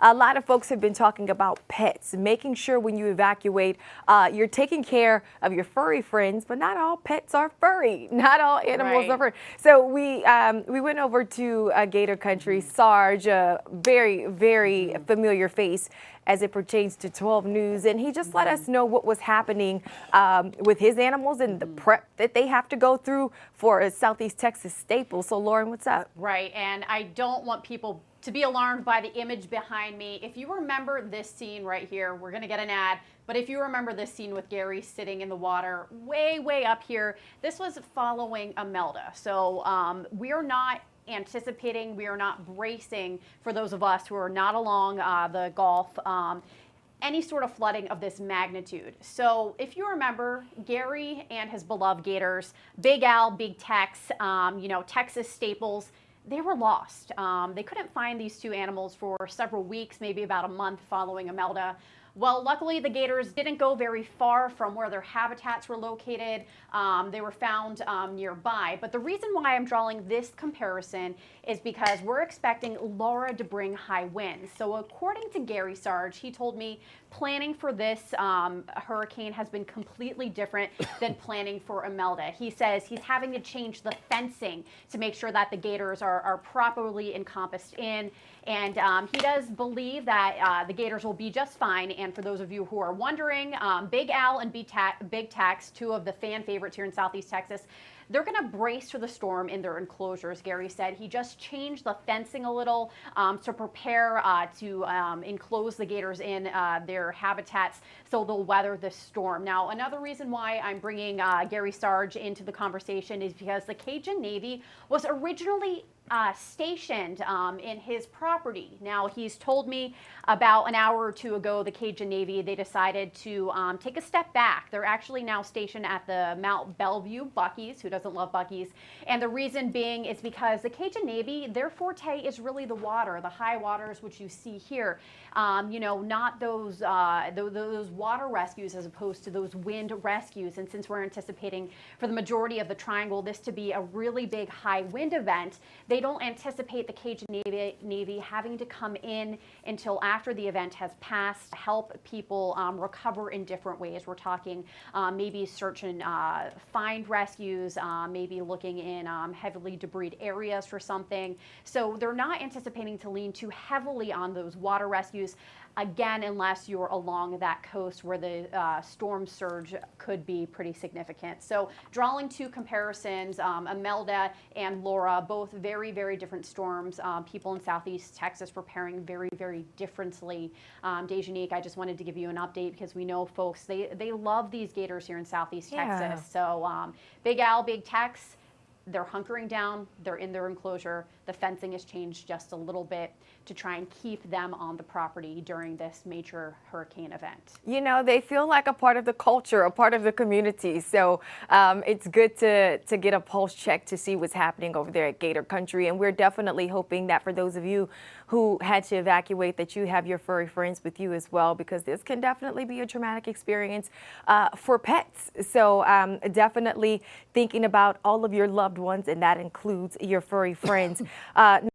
A lot of folks have been talking about pets, making sure when you evacuate, you're taking care of your furry friends, but not all pets are furry. Not all animals are furry. So we went over to Gator Country. Sarge, a very familiar face as it pertains to 12 News, and he just let us know what was happening with his animals and the prep that they have to go through for a Southeast Texas staple. So Lauren, what's up? Right, and I don't want people to be alarmed by the image behind me. If you remember this scene right here, we're gonna get an ad, but if you remember this scene with Gary sitting in the water way up here, this was following Imelda. So we are not anticipating, we are not bracing, for those of us who are not along the Gulf, any sort of flooding of this magnitude. So if you remember, Gary and his beloved gators, Big Al, Big Tex, Texas staples, they were lost. They couldn't find these two animals for several weeks, maybe about a month following Imelda. Well, luckily the gators didn't go very far from where their habitats were located. They were found nearby. But the reason why I'm drawing this comparison is because we're expecting Laura to bring high winds. So according to Gary Sarge, he told me planning for this hurricane has been completely different than planning for Imelda. He says he's having to change the fencing to make sure that the gators are properly encompassed in. And he does believe that the gators will be just fine. And for those of you who are wondering, Big Al and Big Tex, two of the fan favorites here in Southeast Texas, they're going to brace for the storm in their enclosures, Gary said. He just changed the fencing a little to prepare to enclose the gators in their habitats so they'll weather this storm. Now, another reason why I'm bringing Gary Sarge into the conversation is because the Cajun Navy was originally stationed in his property. Now, he's told me about an hour or two ago, the Cajun Navy, they decided to take a step back. They're actually now stationed at the Mount Bellevue Buc-ee's. Who doesn't love Buc-ee's? And the reason being is because the Cajun Navy, their forte is really the water, the high waters, which you see here. Not those water rescues as opposed to those wind rescues. And since we're anticipating for the majority of the triangle this to be a really big high wind event, they don't anticipate the Cajun Navy having to come in until after the event has passed to help people recover in different ways. We're talking maybe search and find rescues, maybe looking in heavily debris areas for something. So they're not anticipating to lean too heavily on those water rescues, again, unless you're along that coast where the storm surge could be pretty significant. So drawing two comparisons, Imelda and Laura, both very different storms. People in Southeast Texas preparing very differently. Dejanique, I just wanted to give you an update because we know folks, they love these gators here in Southeast Texas. So Big Al, Big Tex, they're hunkering down, they're in their enclosure. The fencing has changed just a little bit to try and keep them on the property during this major hurricane event. You know, they feel like a part of the culture, a part of the community. So it's good to get a pulse check to see what's happening over there at Gator Country. And we're definitely hoping that for those of you who had to evacuate, that you have your furry friends with you as well, because this can definitely be a traumatic experience for pets. So definitely thinking about all of your loved ones, and that includes your furry friends.